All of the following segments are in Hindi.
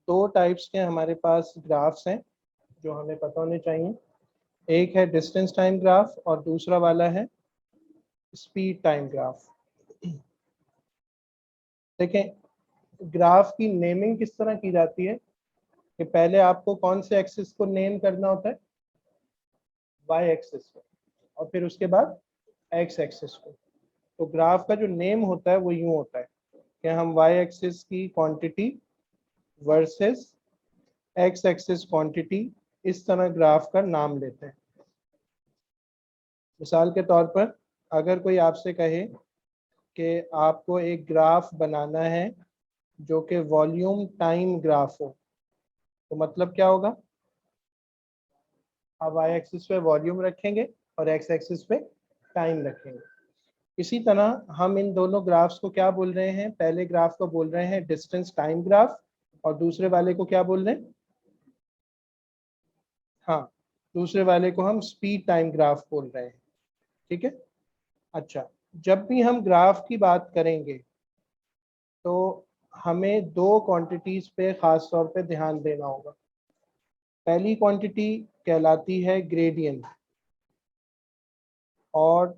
दो टाइप्स के हमारे पास ग्राफ्स हैं जो हमें पता होने चाहिए। एक है डिस्टेंस टाइम ग्राफ और दूसरा वाला है स्पीड टाइम ग्राफ। देखें, ग्राफ की नेमिंग किस तरह की जाती है कि पहले आपको कौन से एक्सिस को नेम करना होता है, वाई एक्सिस को, और फिर उसके बाद एक्स एक्सिस को। तो ग्राफ का जो नेम होता है वो यूं होता है कि हम वाई एक्सिस की quantity versus x axis quantity, इस तरह ग्राफ का नाम लेते हैं। मिसाल के तौर पर अगर कोई आपसे कहे कि आपको एक ग्राफ बनाना है जो कि वॉल्यूम टाइम ग्राफ हो, तो मतलब क्या होगा, आप वाई एक्सिस पे वॉल्यूम रखेंगे और एक्स एक्सिस पे टाइम रखेंगे। इसी तरह हम इन दोनों ग्राफ्स को क्या बोल रहे हैं, पहले ग्राफ को बोल रहे हैं डिस्टेंस टाइम ग्राफ और दूसरे वाले को क्या बोल रहे हैं, हाँ, दूसरे वाले को हम स्पीड टाइम ग्राफ बोल रहे हैं। ठीक है। अच्छा, जब भी हम ग्राफ की बात करेंगे तो हमें दो क्वांटिटीज पे खास तौर पे ध्यान देना होगा। पहली क्वांटिटी कहलाती है ग्रेडियंट और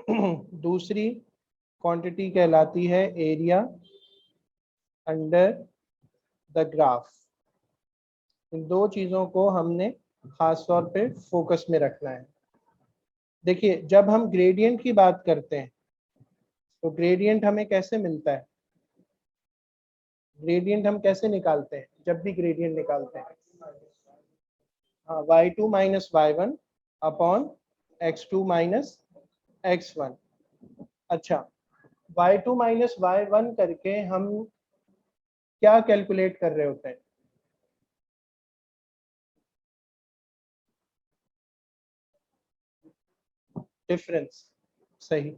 दूसरी क्वांटिटी कहलाती है एरिया अंडर द ग्राफ। इन दो चीज़ों को हमने खास तौर पे फोकस में रखना है। देखिए, जब हम ग्रेडियंट की बात करते हैं तो ग्रेडियंट हमें कैसे मिलता है, ग्रेडियंट हम कैसे निकालते हैं, जब भी ग्रेडियंट निकालते हैं, हाँ, y2 minus y1 upon x2 minus x1। अच्छा, y2 माइनस y1 करके हम क्या कैलकुलेट कर रहे होते हैं, डिफरेंस। सही,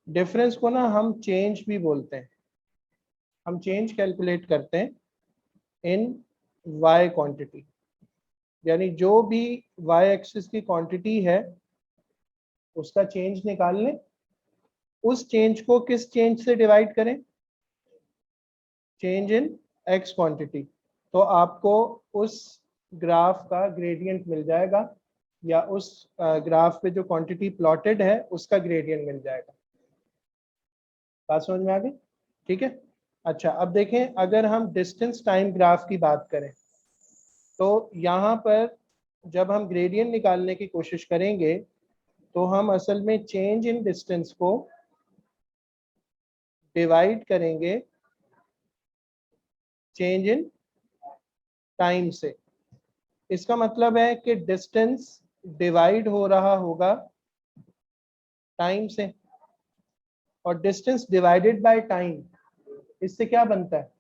डिफरेंस को ना हम चेंज भी बोलते हैं। हम चेंज कैलकुलेट करते हैं इन y क्वांटिटी, यानी जो भी y एक्सिस की क्वांटिटी है उसका चेंज निकाल लें, उस चेंज को किस चेंज से डिवाइड करें, चेंज इन x क्वांटिटी, तो आपको उस ग्राफ का ग्रेडियंट मिल जाएगा या उस ग्राफ पे जो क्वांटिटी प्लॉटेड है उसका ग्रेडियंट मिल जाएगा। बात समझ में आ गई? ठीक है। अच्छा, अब देखें, अगर हम डिस्टेंस टाइम ग्राफ की बात करें तो यहाँ पर जब हम ग्रेडियंट निकालने की कोशिश करेंगे तो हम असल में चेंज इन डिस्टेंस को डिवाइड करेंगे चेंज इन टाइम से। इसका मतलब है कि डिस्टेंस डिवाइड हो रहा होगा टाइम से, और डिस्टेंस डिवाइडेड बाय टाइम, इससे क्या बनता है,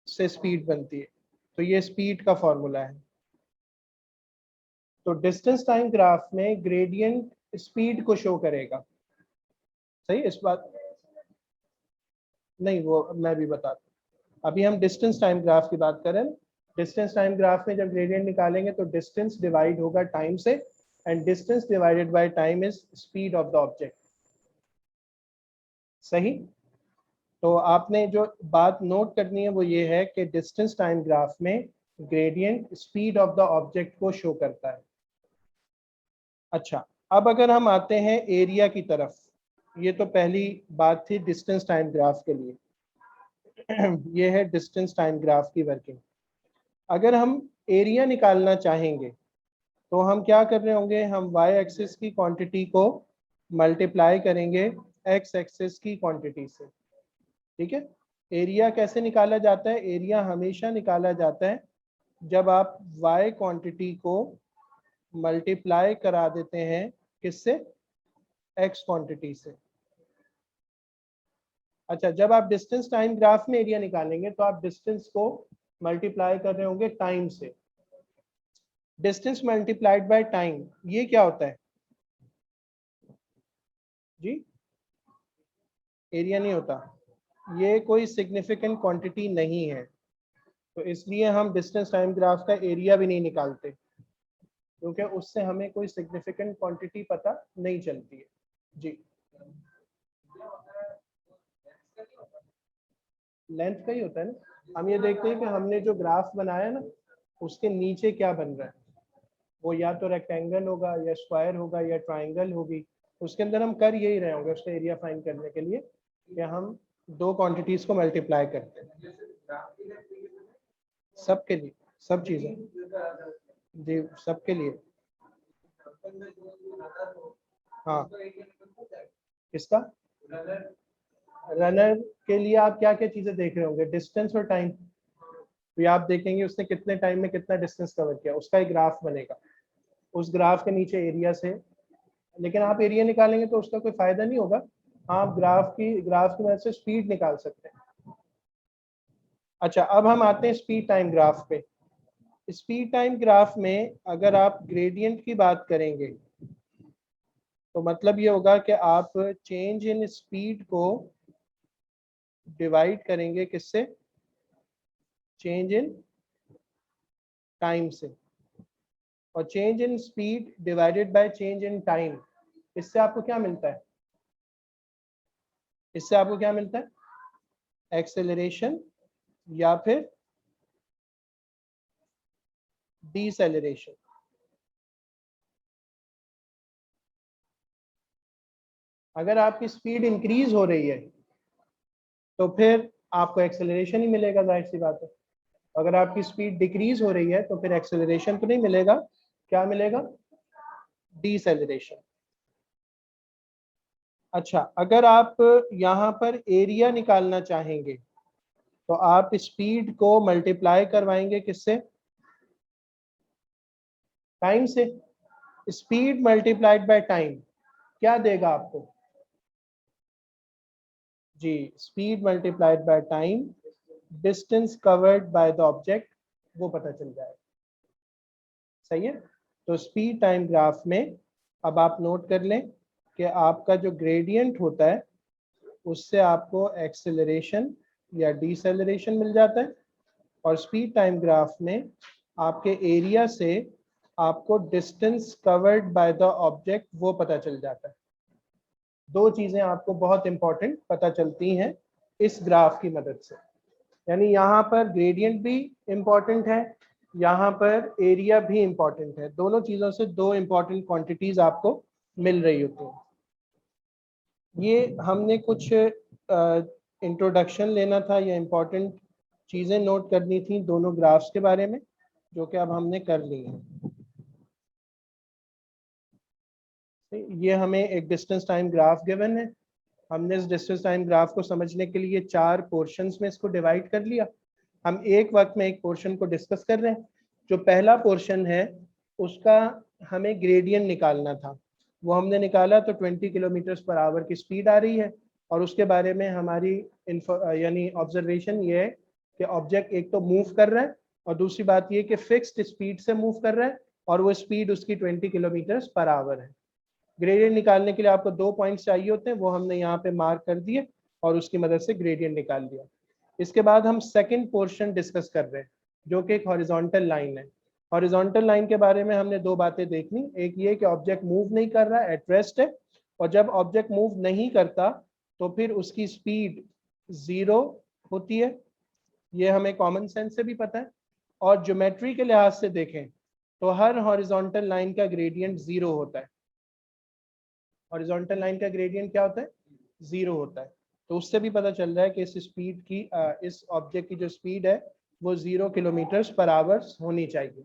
इससे स्पीड बनती है। तो ये स्पीड का फॉर्मूला है। तो डिस्टेंस टाइम ग्राफ में ग्रेडियंट स्पीड को शो करेगा। सही, इस बात नहीं, वो मैं भी बताता हूँ। अभी हम डिस्टेंस टाइम ग्राफ की बात करें। डिस्टेंस टाइम ग्राफ में जब ग्रेडियंट निकालेंगे तो डिस्टेंस डिवाइड होगा टाइम से, and distance divided by time is speed of the object. सही। तो आपने जो बात नोट करनी है वो ये है कि डिस्टेंस टाइम ग्राफ में gradient speed of the object को शो करता है। अच्छा, अब अगर हम आते हैं एरिया की तरफ, ये तो पहली बात थी डिस्टेंस टाइम ग्राफ के लिए। ये है डिस्टेंस टाइम ग्राफ की वर्किंग। अगर हम एरिया निकालना चाहेंगे तो हम क्या कर रहे होंगे, हम y एक्सिस की क्वांटिटी को मल्टीप्लाई करेंगे x एक्सिस की क्वांटिटी से। ठीक है। एरिया कैसे निकाला जाता है, एरिया हमेशा निकाला जाता है जब आप y क्वांटिटी को मल्टीप्लाई करा देते हैं किससे, x क्वांटिटी से। अच्छा, जब आप डिस्टेंस टाइम ग्राफ में एरिया निकालेंगे तो आप डिस्टेंस को मल्टीप्लाई कर रहे होंगे टाइम से। डिस्टेंस मल्टीप्लाइड बाय टाइम, ये क्या होता है जी, एरिया नहीं होता, ये कोई सिग्निफिकेंट क्वांटिटी नहीं है, तो इसलिए हम डिस्टेंस टाइम ग्राफ का एरिया भी नहीं निकालते, क्योंकि उससे हमें कोई सिग्निफिकेंट क्वांटिटी पता नहीं चलती है जी। लेंथ का ही होता है ना, हम ये देखते हैं कि हमने जो ग्राफ बनाया ना उसके नीचे क्या बन रहा है, वो या तो रेक्टेंगल होगा या स्क्वायर होगा या ट्राइंगल होगी। उसके अंदर हम कर यही रहे होंगे उसका एरिया फाइंड करने के लिए कि हम दो क्वांटिटीज को मल्टीप्लाई करते हैं सबके लिए, सब चीजें जी सबके लिए। हाँ किसका, रनर के लिए आप क्या क्या चीजें देख रहे होंगे, डिस्टेंस और टाइम। तो ये आप देखेंगे उसने कितने टाइम में कितना डिस्टेंस कवर किया, उसका एक ग्राफ बनेगा। उस ग्राफ के नीचे एरिया से, लेकिन आप एरिया निकालेंगे तो उसका कोई फायदा नहीं होगा। आप ग्राफ की मदद से स्पीड निकाल सकते हैं। अच्छा अब हम आते हैं स्पीड टाइम ग्राफ पे। स्पीड टाइम ग्राफ में अगर आप ग्रेडियंट की बात करेंगे तो मतलब ये होगा कि आप चेंज इन स्पीड को डिवाइड करेंगे किससे, चेंज इन टाइम से। और change in speed divided by change in time, इससे आपको क्या मिलता है, इससे आपको क्या मिलता है, एक्सेलरेशन या फिर डीसेलरेशन। अगर आपकी स्पीड इंक्रीज हो रही है तो फिर आपको एक्सेलरेशन ही मिलेगा, जाहिर सी बात है। अगर आपकी स्पीड डिक्रीज हो रही है तो फिर एक्सेलरेशन तो नहीं मिलेगा, क्या मिलेगा, डीसेलरेशन। अच्छा अगर आप यहाँ पर एरिया निकालना चाहेंगे तो आप स्पीड को मल्टीप्लाई करवाएंगे किससे, टाइम से। स्पीड मल्टीप्लाइड बाय टाइम क्या देगा आपको, जी speed multiplied by time, distance covered by the object, वो पता चल जाएगा। सही है। तो स्पीड टाइम ग्राफ में अब आप नोट कर लें कि आपका जो ग्रेडियंट होता है उससे आपको एक्सेलरेशन या डीसेलरेशन मिल जाता है, और स्पीड टाइम ग्राफ में आपके एरिया से आपको distance covered by the object वो पता चल जाता है। दो चीजें आपको बहुत इंपॉर्टेंट पता चलती हैं इस ग्राफ की मदद से। यानी यहाँ पर ग्रेडियंट भी इंपॉर्टेंट है, यहाँ पर एरिया भी इंपॉर्टेंट है। दोनों चीजों से दो इंपॉर्टेंट क्वांटिटीज आपको मिल रही होती हैं। ये हमने कुछ इंट्रोडक्शन लेना था या इम्पोर्टेंट चीज़ें नोट करनी थी दोनों ग्राफ्स के बारे में, जो कि अब हमने कर ली हैं। ये हमें एक डिस्टेंस टाइम ग्राफ गिवन है। हमने इस डिस्टेंस टाइम ग्राफ को समझने के लिए चार पोर्शंस में इसको डिवाइड कर लिया। हम एक वक्त में एक पोर्शन को डिस्कस कर रहे हैं। जो पहला पोर्शन है उसका हमें ग्रेडियंट निकालना था, वो हमने निकाला तो 20 किलोमीटर पर आवर की स्पीड आ रही है। और उसके बारे में हमारी यानी ऑब्जर्वेशन ये है कि ऑब्जेक्ट एक तो मूव कर रहा है और दूसरी बात ये कि फिक्स्ड स्पीड से मूव कर रहा है और वो स्पीड उसकी 20 किलोमीटर पर आवर है। ग्रेडियंट निकालने के लिए आपको दो पॉइंट्स चाहिए होते हैं, वो हमने यहाँ पे मार्क कर दिए और उसकी मदद से ग्रेडियंट निकाल दिया। इसके बाद हम सेकंड पोर्शन डिस्कस कर रहे हैं जो कि एक हॉरिजॉन्टल लाइन है। हॉरिजॉन्टल लाइन के बारे में हमने दो बातें देखनी, एक ये कि ऑब्जेक्ट मूव नहीं कर रहा है, एट रेस्ट है, और जब ऑब्जेक्ट मूव नहीं करता तो फिर उसकी स्पीड जीरो होती है। ये हमें कॉमन सेंस से भी पता है। और ज्योमेट्री के लिहाज से देखें तो हर हॉरिजॉन्टल लाइन का ग्रेडियंट जीरो होता है। हॉरिजॉन्टल लाइन का ग्रेडियंट क्या होता है, जीरो होता है। तो उससे भी पता चल रहा है कि इस स्पीड की इस ऑब्जेक्ट की जो स्पीड है वो 0 किलोमीटर पर आवर होनी चाहिए।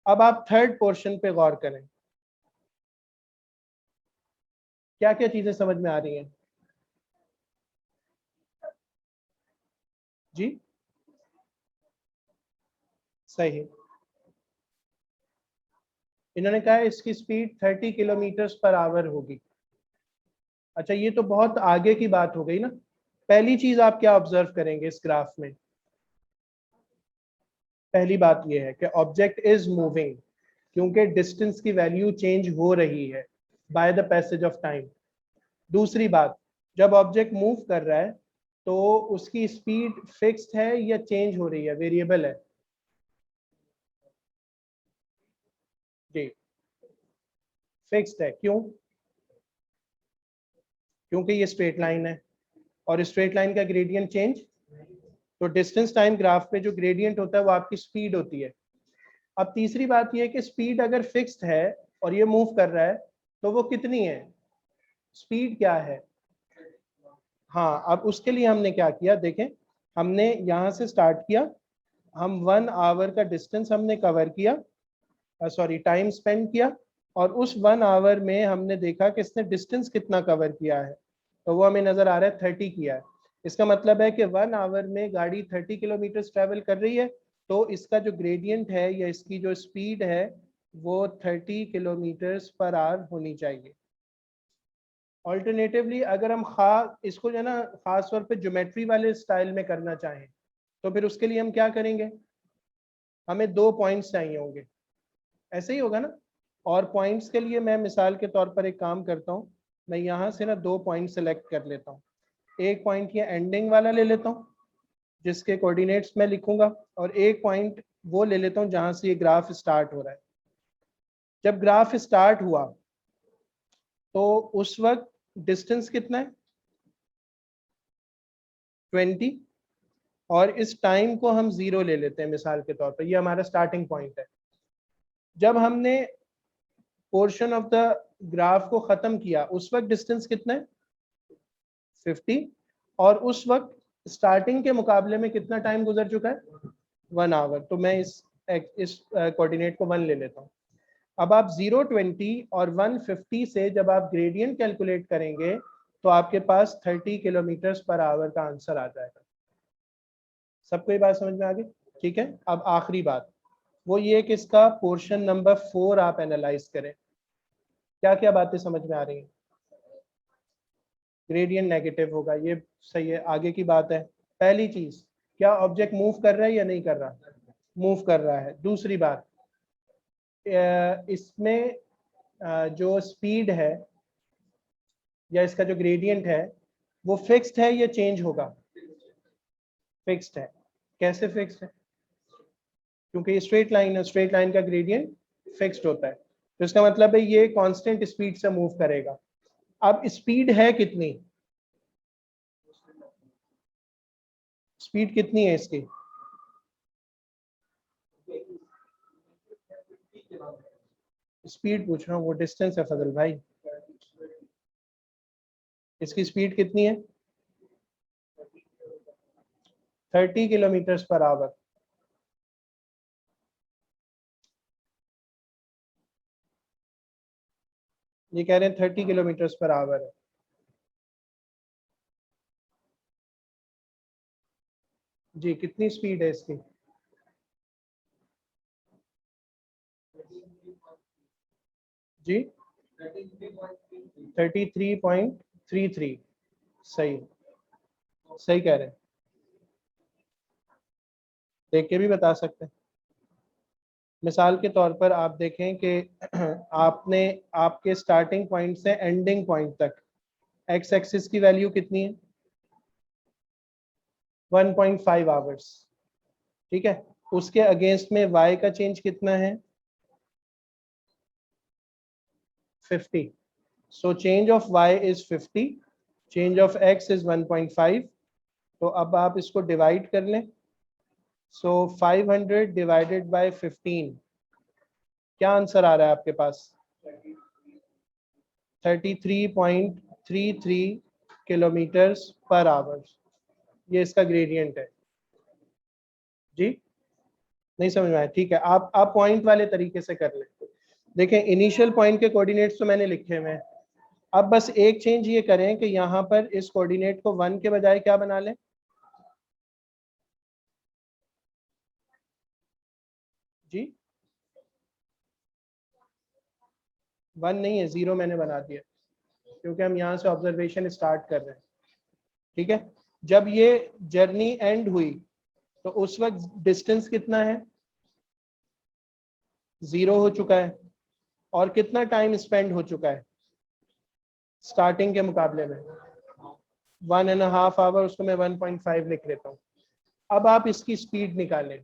अब आप थर्ड पोर्शन पे गौर करें, क्या क्या चीजें समझ में आ रही हैं जी। सही, इन्होंने कहा है इसकी स्पीड 30 किलोमीटर पर आवर होगी। अच्छा ये तो बहुत आगे की बात हो गई ना। पहली चीज आप क्या ऑब्जर्व करेंगे इस ग्राफ में, पहली बात यह है कि ऑब्जेक्ट इज मूविंग, क्योंकि डिस्टेंस की वैल्यू चेंज हो रही है by the passage of time. दूसरी बात, जब ऑब्जेक्ट मूव कर रहा है तो उसकी स्पीड फिक्स्ड है या चेंज हो रही है, वेरिएबल है, जी फिक्स्ड है। क्यों, क्योंकि ये स्ट्रेट लाइन है और स्ट्रेट लाइन का ग्रेडियंट चेंज, तो डिस्टेंस टाइम ग्राफ पे जो ग्रेडियंट होता है वो आपकी स्पीड होती है। अब तीसरी बात ये है कि स्पीड अगर फिक्स्ड है और ये मूव कर रहा है तो वो कितनी है, स्पीड क्या है। हाँ, अब उसके लिए हमने क्या किया, देखें, हमने यहाँ से स्टार्ट किया, हम 1 आवर का डिस्टेंस हमने कवर किया, सॉरी टाइम स्पेंड किया, और उस 1 आवर में हमने देखा कि इसने डिस्टेंस कितना कवर किया है, तो वो हमें नजर आ रहा है 30 किया है। इसका मतलब है कि 1 आवर में गाड़ी 30 किलोमीटर ट्रेवल कर रही है, तो इसका जो ग्रेडियंट है या इसकी जो स्पीड है वो 30 किलोमीटर्स पर आवर होनी चाहिए। ऑल्टरनेटिवली अगर हम इसको जो है ना खास तौर पे ज्योमेट्री वाले स्टाइल में करना चाहें तो फिर उसके लिए हम क्या करेंगे, हमें 2 पॉइंट्स चाहिए होंगे, ऐसे ही होगा ना। और पॉइंट्स के लिए मैं मिसाल के तौर पर एक काम करता हूँ, मैं यहाँ से ना 2 पॉइंट सेलेक्ट कर लेता हूँ। एक पॉइंट ये एंडिंग वाला ले लेता हूँ जिसके कोऑर्डिनेट्स मैं लिखूंगा, और एक पॉइंट वो ले लेता हूँ जहाँ से ये ग्राफ स्टार्ट हो रहा है। जब ग्राफ स्टार्ट हुआ तो उस वक्त डिस्टेंस कितना है, 20, और इस टाइम को हम 0 ले लेते हैं मिसाल के तौर पर, ये हमारा स्टार्टिंग पॉइंट है। जब हमने पोर्शन ऑफ द ग्राफ को खत्म किया उस वक्त डिस्टेंस कितना है, 50, और उस वक्त स्टार्टिंग के मुकाबले में कितना टाइम गुजर चुका है, 1 आवर। तो मैं इस कोऑर्डिनेट को 1 ले लेता हूँ। अब आप 0, 20 और 150 से जब आप ग्रेडियंट कैलकुलेट करेंगे तो आपके पास 30 किलोमीटर पर आवर का आंसर आ जाएगा। सबको ये बात समझ में आ गई, ठीक है। अब आखिरी बात वो ये कि इसका पोर्शन नंबर 4 आप एनालाइज करें, क्या क्या बातें समझ में आ रही हैं। ग्रेडियंट नेगेटिव होगा, ये सही है, आगे की बात है। पहली चीज, क्या ऑब्जेक्ट मूव कर रहा है या नहीं कर रहा, मूव कर रहा है। दूसरी बात, इसमें जो स्पीड है या इसका जो ग्रेडियंट है वो फिक्स्ड है या चेंज होगा, फिक्स्ड है। कैसे फिक्स्ड है, क्योंकि ये स्ट्रेट लाइन है, स्ट्रेट लाइन का ग्रेडियंट फिक्स्ड होता है, तो इसका मतलब है ये कांस्टेंट स्पीड से मूव करेगा। अब स्पीड है कितनी, स्पीड कितनी है इसकी, स्पीड पूछ रहा हूँ, वो डिस्टेंस है फजल भाई। इसकी स्पीड कितनी है, 30 किलोमीटर पर आवर। ये कह रहे हैं 30 किलोमीटर पर आवर है। जी, कितनी स्पीड है इसकी, जी 33.33। सही, सही कह रहे हैं, देख के भी बता सकते हैं। मिसाल के तौर पर आप देखें कि आपने आपके स्टार्टिंग पॉइंट से एंडिंग पॉइंट तक एक्स एक्सिस की वैल्यू कितनी है, 1.5 आवर्स, ठीक है। उसके अगेंस्ट में y का चेंज कितना है, 50। So change of y is 50, change of x is 1.5। तो अब आप इसको डिवाइड कर लें, सो 500 डिवाइडेड बाय 15, क्या आंसर आ रहा है आपके पास, 33.33 किलोमीटर पर आवर। ये इसका ग्रेडियंट है। जी, नहीं समझ में आया, ठीक है। आप पॉइंट वाले तरीके से कर लें। देखें, इनिशियल पॉइंट के कोऑर्डिनेट्स तो मैंने लिखे हुए हैं। अब बस एक चेंज ये करें कि यहाँ पर इस कोऑर्डिनेट को 1 के बजाय क्या बना लें, जी 1 नहीं है, 0 मैंने बना दिया, क्योंकि हम यहाँ से ऑब्जर्वेशन स्टार्ट कर रहे हैं, ठीक है। जब ये जर्नी एंड हुई तो उस वक्त डिस्टेंस कितना है, 0 हो चुका है, और कितना टाइम स्पेंड हो चुका है स्टार्टिंग के मुकाबले में, 1.5 आवर, उसको मैं 1.5 लिख लेता हूँ। अब आप इसकी स्पीड निकालें।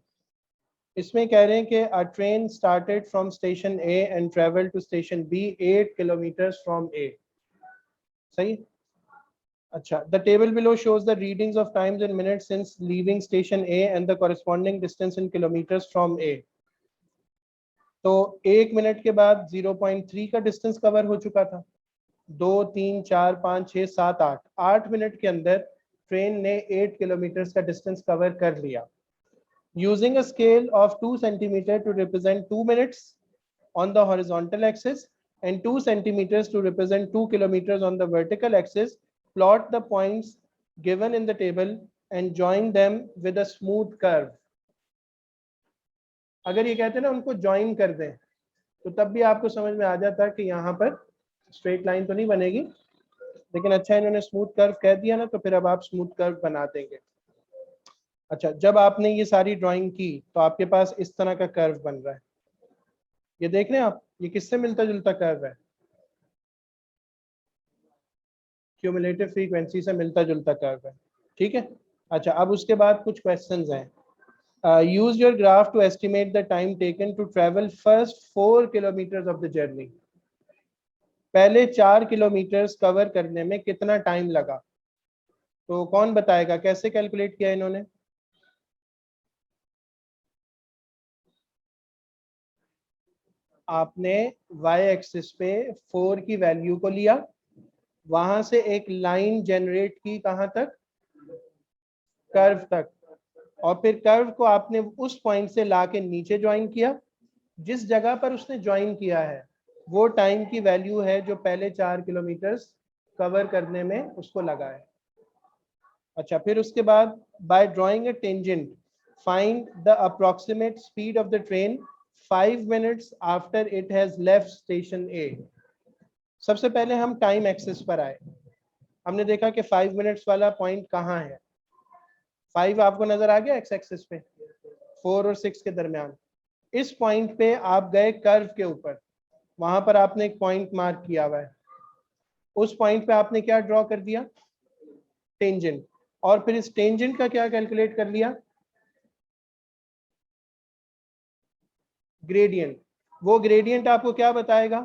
इसमें कह रहे हैं कि a train started from station A and travel to station B 8 kilometre from A, सही। अच्छा, the table below shows the readings of times in minutes since leaving station A and the corresponding distance in kilometers from A. तो 1 मिनट के बाद 0.3 का डिस्टेंस कवर हो चुका था, 2, 3, 4, 5, 6, 7, 8, 8 मिनट के अंदर ट्रेन ने 8 किलोमीटर का डिस्टेंस कवर कर लिया. Using a scale of 2 centimeter to represent 2 minutes on the horizontal axis and 2 centimeters to represent 2 kilometers on the vertical axis, plot the points given in the table and join them with a smooth curve. अगर ये कहते हैं ना उनको ज्वाइन कर दें तो तब भी आपको समझ में आ जाता है कि यहाँ पर स्ट्रेट लाइन तो नहीं बनेगी, लेकिन अच्छा इन्होंने स्मूथ कर्व कह दिया ना, तो फिर अब आप स्मूथ कर्व बना देंगे. अच्छा, जब आपने ये सारी ड्राइंग की तो आपके पास इस तरह का कर्व बन रहा है. ये देख रहे हैं आप, ये किससे मिलता जुलता कर्व है? क्यूमुलेटिव फ्रीक्वेंसी से मिलता जुलता कर्व है. ठीक है. अच्छा, अब उसके बाद कुछ क्वेश्चंस हैं. use your graph to estimate the time taken to travel first 4 kilometers of the journey. पहले 4 किलोमीटर कवर करने में कितना टाइम लगा? तो कौन बताएगा कैसे कैलकुलेट किया इन्होंने? आपने y एक्सिस पे 4 की वैल्यू को लिया, वहां से एक लाइन जनरेट की, कहां तक? कर्व तक. और फिर कर्व को आपने उस पॉइंट से लाके नीचे ज्वाइन किया. जिस जगह पर उसने ज्वाइन किया है वो टाइम की वैल्यू है जो पहले 4 किलोमीटर कवर करने में उसको लगा है. अच्छा, फिर उसके बाद by drawing a tangent find the approximate speed of the train 5 minutes after it has left station A. सबसे पहले हम टाइम एक्सिस पर आए. हमने देखा कि 5 मिनट्स वाला पॉइंट कहाँ है. 5 आपको नजर आ गया एक्स एक्सिस पे, 4 और 6 के दरमियान. इस पॉइंट पे आप गए कर्व के ऊपर, वहां पर आपने एक पॉइंट मार्क किया हुआ है. उस पॉइंट पे आपने क्या ड्रॉ कर दिया? टेंजेंट. और फिर इस टेंजेंट का क्या कैलकुलेट कर लिया? ग्रेडियंट. वो ग्रेडियंट आपको क्या बताएगा?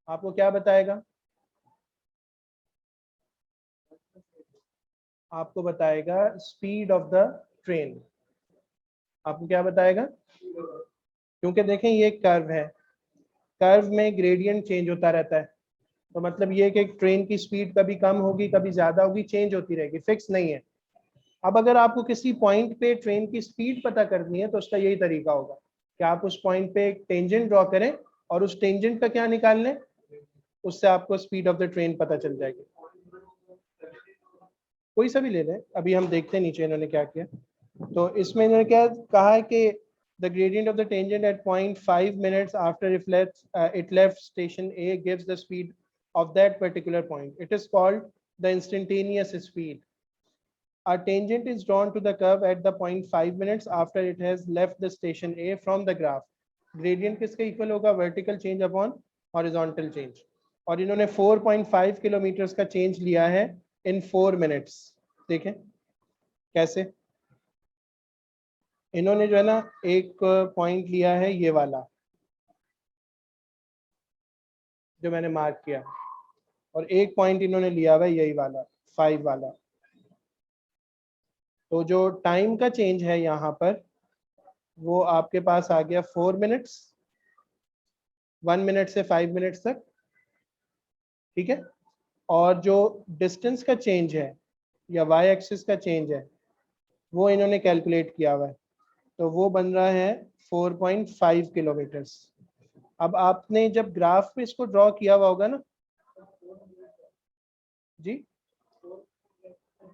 आपको क्या बताएगा? आपको बताएगा स्पीड ऑफ द ट्रेन. आपको क्या बताएगा? क्योंकि देखें ये कर्व है, कर्व में ग्रेडियंट चेंज होता रहता है, तो मतलब ये कि ट्रेन की स्पीड कभी कम होगी कभी ज्यादा होगी, चेंज होती रहेगी, फिक्स नहीं है. अब अगर आपको किसी पॉइंट पे ट्रेन की स्पीड पता करनी है तो उसका यही तरीका होगा कि आप उस पॉइंट पे एक टेंजेंट ड्रॉ करें और उस टेंजेंट का क्या निकाल लें, उससे आपको स्पीड ऑफ द ट्रेन पता चल जाएगी. कोई सा भी ले लें, अभी हम देखते हैं नीचे इन्होंने क्या किया. तो इसमें इन्होंने क्या कहा है कि the gradient of the tangent at 0.5 minutes after it left station A gives the speed of that particular point. It is called the instantaneous speed. A tangent is drawn to the curve at the 0.5 minutes after it has left the station A from the graph. Gradient किसके इक्वल होगा? Vertical change upon horizontal change. और इन्होंने 4.5 किलोमीटर का चेंज लिया है इन 4 मिनट्स. देखें कैसे. इन्होंने जो है ना एक पॉइंट लिया है ये वाला जो मैंने मार्क किया, और एक पॉइंट इन्होंने लिया हुआ है यही वाला 5 वाला. तो जो टाइम का चेंज है यहाँ पर वो आपके पास आ गया 4 मिनट्स, 1 मिनट से 5 मिनट्स तक. ठीक है. और जो डिस्टेंस का चेंज है या वाई एक्सिस का चेंज है वो इन्होंने कैलकुलेट किया हुआ है, तो वो बन रहा है 4.5 किलोमीटर. अब आपने जब ग्राफ पे इसको ड्रॉ किया हुआ होगा ना जी,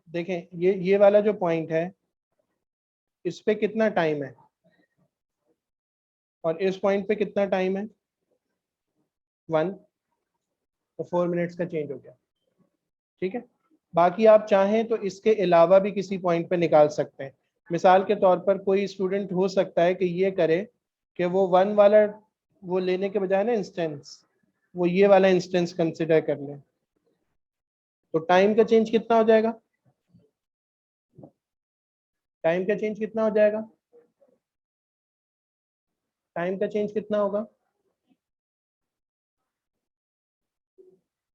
देखें ये वाला जो पॉइंट है इस पे कितना टाइम है और इस पॉइंट पे कितना टाइम है? 1. तो 4 मिनट्स का चेंज हो गया. ठीक है. बाकी आप चाहें तो इसके अलावा भी किसी पॉइंट पे निकाल सकते हैं. मिसाल के तौर पर कोई स्टूडेंट हो सकता है कि ये करे कि वो 1 वाला वो लेने के बजाय ना इंस्टेंस, वो ये वाला इंस्टेंस कंसिडर कर ले. तो टाइम का चेंज कितना हो जाएगा? टाइम का चेंज कितना हो जाएगा? टाइम का चेंज कितना होगा?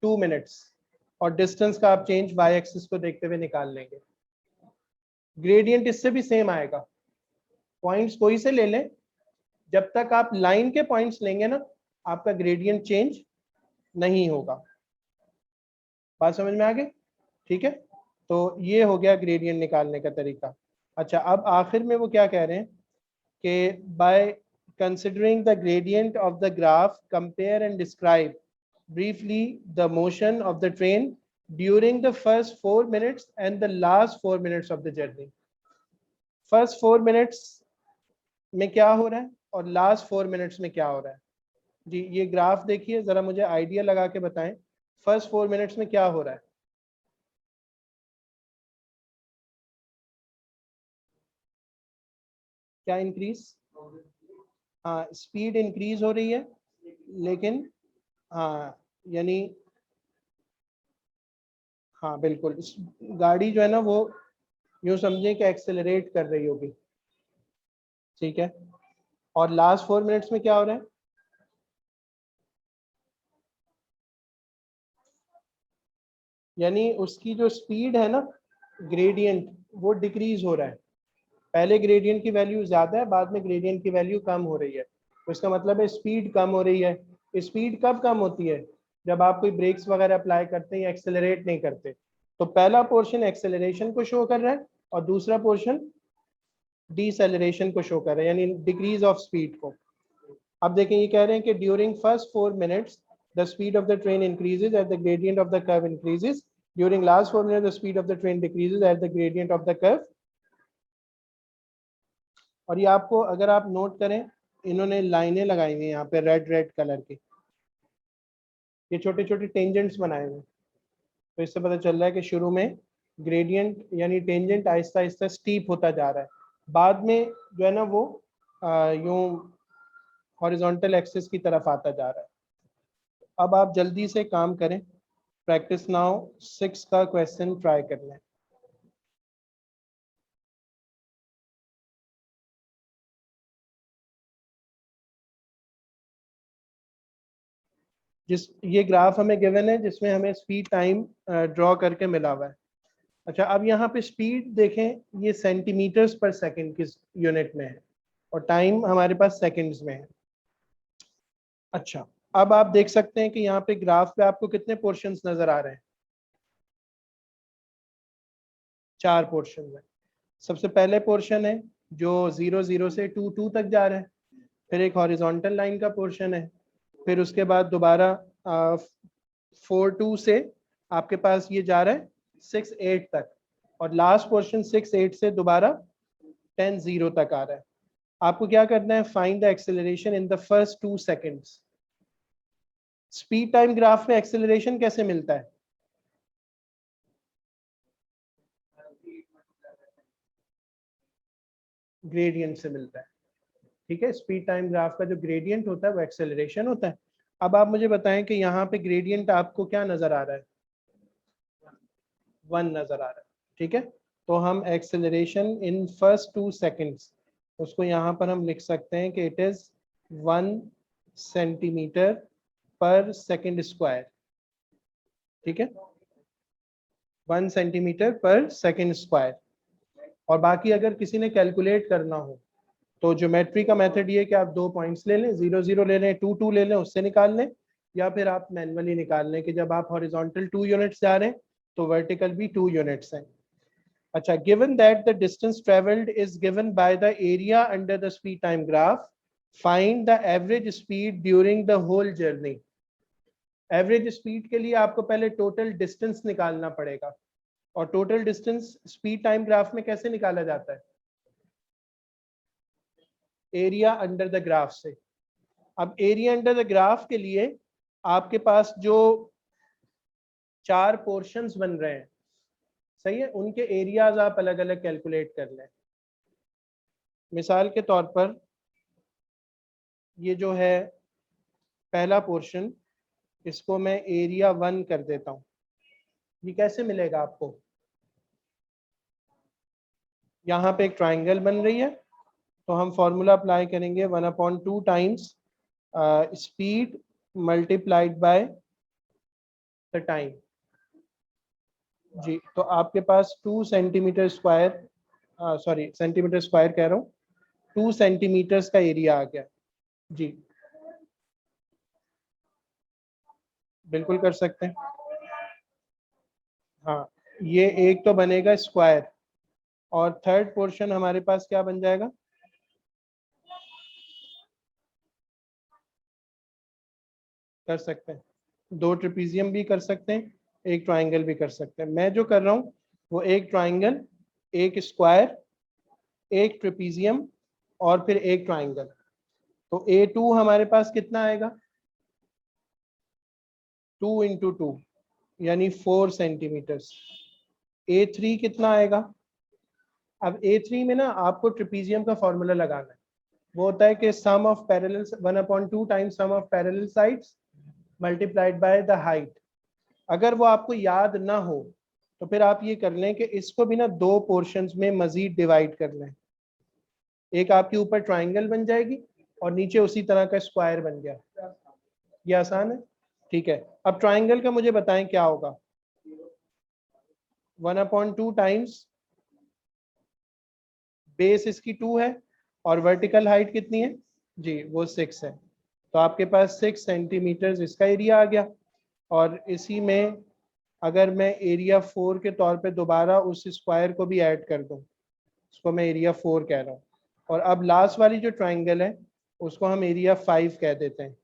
2 मिनट्स, और डिस्टेंस का आप चेंज वाई एक्सिस को देखते हुए निकाल लेंगे। ग्रेडियंट इससे भी सेम आएगा, पॉइंट्स कोई से ले लें, जब तक आप लाइन के पॉइंट्स लेंगे ना आपका ग्रेडियंट चेंज नहीं होगा। बात समझ में आ गई? ठीक है, तो ये हो गया ग्रेडियंट निकालने का तरीका। अच्छा, अब आखिर में वो क्या कह रहे हैं कि by considering the gradient of the graph compare and describe briefly the motion of the train during the first 4 minutes and the last 4 minutes of the journey. First 4 minutes में क्या हो रहा है और लास्ट 4 मिनट्स में क्या हो रहा है जी। ये ग्राफ देखिए, जरा मुझे आइडिया लगा के बताएं, फर्स्ट 4 मिनट्स में क्या हो रहा है? क्या इंक्रीज? हाँ, स्पीड इंक्रीज हो रही है, लेकिन हाँ यानी हाँ बिल्कुल, इस गाड़ी जो है ना वो यूँ समझे कि एक्सेलरेट कर रही होगी, ठीक है। और लास्ट 4 मिनट्स में क्या हो रहा है? यानी उसकी जो स्पीड है ना, ग्रेडियंट, वो डिक्रीज हो रहा है। पहले ग्रेडियंट की वैल्यू ज़्यादा है, बाद में ग्रेडियंट की वैल्यू कम हो रही है, तो इसका मतलब है स्पीड कम हो रही है। स्पीड कब कम होती है? जब आप कोई ब्रेक्स वगैरह अप्लाई करते हैं या एक्सेलरेट नहीं करते। तो पहला पोर्शन एक्सेलरेशन को शो कर रहा है और दूसरा पोर्शन डीसेलरेशन को शो कर रहा है, यानी डिक्रीज ऑफ स्पीड को। अब देखें, ये कह रहे हैं कि during first 4 minutes the speed of the train increases at the gradient of the curve increases, during last 4 minutes the speed of the train decreases at the gradient of the curve. और ये आपको अगर आप नोट करें, इन्होंने लाइनें लगाई हुई हैं यहाँ पे रेड रेड कलर की, ये छोटे छोटे टेंजेंट्स बनाए हुए, तो इससे पता चल रहा है कि शुरू में ग्रेडियंट यानी टेंजेंट आहिस्ता आहिस्ता स्टीप होता जा रहा है, बाद में जो है ना वो यूं हॉरिजॉन्टल एक्सिस की तरफ आता जा रहा है। अब आप जल्दी से काम करें, प्रैक्टिस नाउ 6 का क्वेश्चन ट्राई कर लें। जिस ये ग्राफ हमें गिवन है जिसमें हमें स्पीड टाइम ड्रॉ करके मिला हुआ है। अच्छा, अब यहाँ पे स्पीड देखें, ये सेंटीमीटर्स पर सेकंड की यूनिट में है और टाइम हमारे पास सेकंड्स में है। अच्छा, अब आप देख सकते हैं कि यहाँ पे ग्राफ पे आपको कितने पोर्शंस नजर आ रहे हैं? 4 पोर्शन है। सबसे पहले पोर्शन है जो 0 0 से 2 2 तक जा रहा है, फिर एक हॉरिजॉन्टल लाइन का पोर्शन है, फिर उसके बाद दोबारा 4 2 से आपके पास ये जा रहा है 6 8 तक, और लास्ट पोर्शन 6 8 से दोबारा 10 0 तक आ रहा है। आपको क्या करना है? Find the acceleration in the first 2 seconds. Speed time graph में एक्सेलरेशन कैसे मिलता है? ग्रेडियंट से मिलता है, ठीक है। स्पीड टाइम ग्राफ का जो ग्रेडियंट होता है वो एक्सेलरेशन होता है। अब आप मुझे बताएं कि यहाँ पे ग्रेडियंट आपको क्या नजर आ रहा है? 1 नजर आ रहा है, ठीक है। तो हम एक्सेलरेशन इन फर्स्ट 2 सेकेंड्स, उसको यहाँ पर हम लिख सकते हैं कि इट इज 1 सेंटीमीटर पर सेकेंड स्क्वायर, ठीक है, 1 सेंटीमीटर पर सेकेंड स्क्वायर। और बाकी अगर किसी ने कैलकुलेट करना हो तो ज्योमेट्री का मेथड ये है कि आप 2 पॉइंट्स ले लें, 0 0 ले लें, 2 2 ले लें, उससे निकाल लें, या फिर आप मैनुअली निकाल लें कि जब आप हॉरिजॉन्टल 2 यूनिट्स जा रहे हैं तो वर्टिकल भी 2 यूनिट्स हैं। अच्छा, given that the distance travelled is given by the area under the speed time graph, find the average speed during the whole journey. Average speed के लिए आपको पहले टोटल डिस्टेंस निकालना पड़ेगा, और total distance speed time graph में कैसे निकाला जाता है? एरिया अंडर द ग्राफ से। अब एरिया अंडर द ग्राफ के लिए आपके पास जो 4 पोर्शंस बन रहे हैं, सही है, उनके एरियाज आप अलग अलग कैलकुलेट कर लें। मिसाल के तौर पर ये जो है पहला पोर्शन, इसको मैं एरिया 1 कर देता हूँ। ये कैसे मिलेगा आपको? यहाँ पे एक ट्राइंगल बन रही है, तो हम फॉर्मूला अप्लाई करेंगे 1/2 times speed multiplied by the time. जी, तो आपके पास 2 centimetre square, sorry centimetre square कह रहा हूँ, 2 सेंटीमीटर्स का एरिया आ गया। जी बिल्कुल कर सकते हैं। हाँ, ये एक तो बनेगा स्क्वायर, और थर्ड पोर्शन हमारे पास क्या बन जाएगा? कर सकते हैं, 2 ट्रेपीजियम भी कर सकते हैं, एक ट्राइंगल भी कर सकते हैं। मैं जो कर रहा हूँ वो एक ट्राइंगल, एक स्क्वायर, एक ट्रेपीजियम और फिर एक ट्राइंगल। तो A2 हमारे पास कितना आएगा? 2 इंटू 2 यानी 4 सेंटीमीटर्स। A3 कितना आएगा? अब A3 में ना आपको ट्रेपीजियम का फॉर्मूला लगाना है। वो होता है कि sum of parallel 1/2 times sum of parallel sides multiplied by the height. अगर वो आपको याद ना हो तो फिर आप ये कर लें कि इसको भी ना 2 पोर्शंस में मजीद डिवाइड कर लें। एक आपके ऊपर ट्राइंगल बन जाएगी और नीचे उसी तरह का स्क्वायर बन गया। ये आसान है, ठीक है। अब ट्राइंगल का मुझे बताएं क्या होगा? 1/2 टाइम्स बेस इसकी 2 है और वर्टिकल हाइट कितनी है? जी वो 6 है। तो आपके पास 6 सेंटीमीटर इसका एरिया आ गया। और इसी में अगर मैं एरिया 4 के तौर पे दोबारा उस स्क्वायर को भी ऐड कर दूं, उसको मैं एरिया 4 कह रहा हूँ। और अब लास्ट वाली जो ट्राइंगल है उसको हम एरिया 5 कह देते हैं।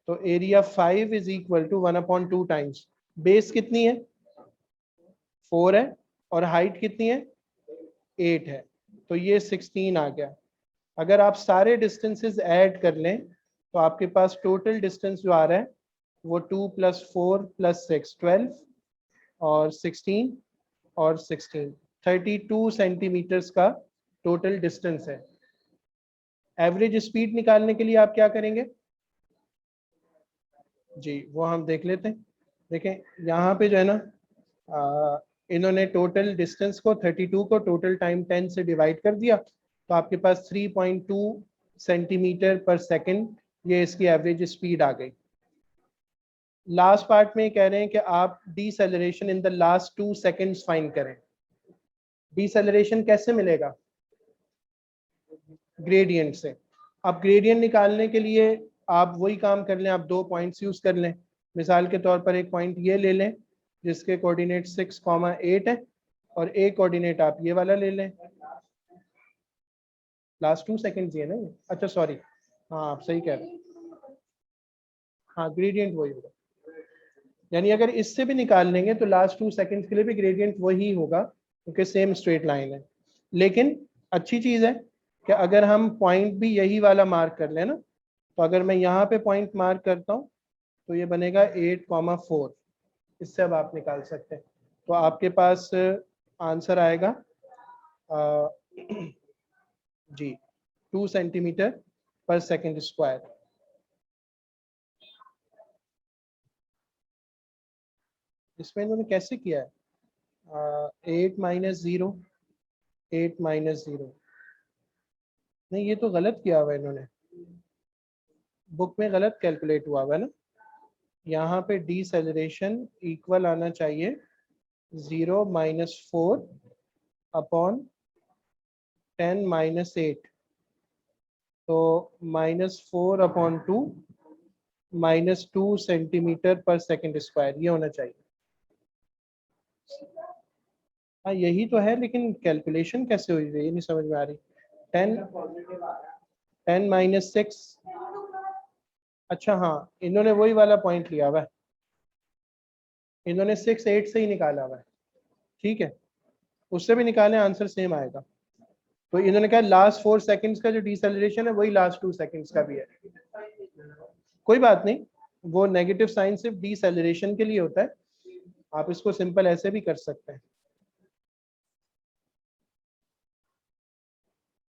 तो area 5 is equal to 1/2 times base कितनी है? 4 है और हाइट कितनी है? 8 है। तो ये 16 आ गया। अगर आप सारे डिस्टेंसेस ऐड कर लें तो आपके पास टोटल डिस्टेंस जो आ रहा है वो 2 + 4 + 6 12 और 16 और 16 32 सेंटीमीटर्स का टोटल डिस्टेंस है। एवरेज स्पीड निकालने के लिए आप क्या करेंगे? जी वो हम देख लेते हैं। देखें यहाँ पे जो है ना, इन्होंने टोटल डिस्टेंस को 32 को टोटल टाइम 10 से डिवाइड कर दिया, तो आपके पास 3.2 सेंटीमीटर पर सेकंड ये इसकी एवरेज स्पीड आ गई। लास्ट पार्ट में कह रहे हैं कि आप deceleration in the last 2 seconds find करें। डीसेलरेशन कैसे मिलेगा? ग्रेडियंट से। अब ग्रेडियंट निकालने के लिए आप वही काम कर लें, आप 2 पॉइंट्स यूज कर लें। मिसाल के तौर पर एक पॉइंट ये ले लें जिसके कोऑर्डिनेट 6,8 है, और एक कोऑर्डिनेट आप ये वाला ले लें। लास्ट 2 सेकंड्स ये ना, अच्छा सॉरी, हाँ आप सही कह रहे हैं। हाँ ग्रेडियंट वही होगा, यानी अगर इससे भी निकाल लेंगे तो लास्ट 2 सेकंड्स के लिए भी ग्रेडियंट वही होगा क्योंकि सेम स्ट्रेट लाइन है। लेकिन अच्छी चीज़ है कि अगर हम पॉइंट भी यही वाला मार्क कर लें ना, तो अगर मैं यहाँ पे पॉइंट मार्क करता हूँ तो ये बनेगा 8,4। इससे अब आप निकाल सकते हैं। तो आपके पास आंसर आएगा जी 2 सेंटीमीटर पर सेकंड स्क्वायर। इसमें इन्होंने कैसे किया है? 8 - 0 8 - 0, नहीं ये तो गलत किया हुआ है इन्होंने, बुक में गलत कैलकुलेट हुआ हुआ है ना। यहाँ पे डीसेलरेशन इक्वल आना चाहिए 0 - 4 अपॉन 10 - 8। तो -4/2 -2 सेंटीमीटर पर सेकंड स्क्वायर ये होना चाहिए। हाँ यही तो है, लेकिन कैलकुलेशन कैसे हुई है ये नहीं समझ में आ रही। 10 - 6, अच्छा हाँ इन्होंने वही वाला पॉइंट लिया हुआ है, इन्होंने 6 8 से ही निकाला हुआ है, ठीक है। उससे भी निकालें आंसर सेम आएगा। तो इन्होंने कहा लास्ट 4 सेकंड्स का जो डिसेलरेशन है वही लास्ट 2 सेकंड्स का भी है। कोई बात नहीं, वो नेगेटिव साइन सिर्फ डिसेलरेशन के लिए होता है, आप इसको सिंपल ऐसे भी कर सकते हैं।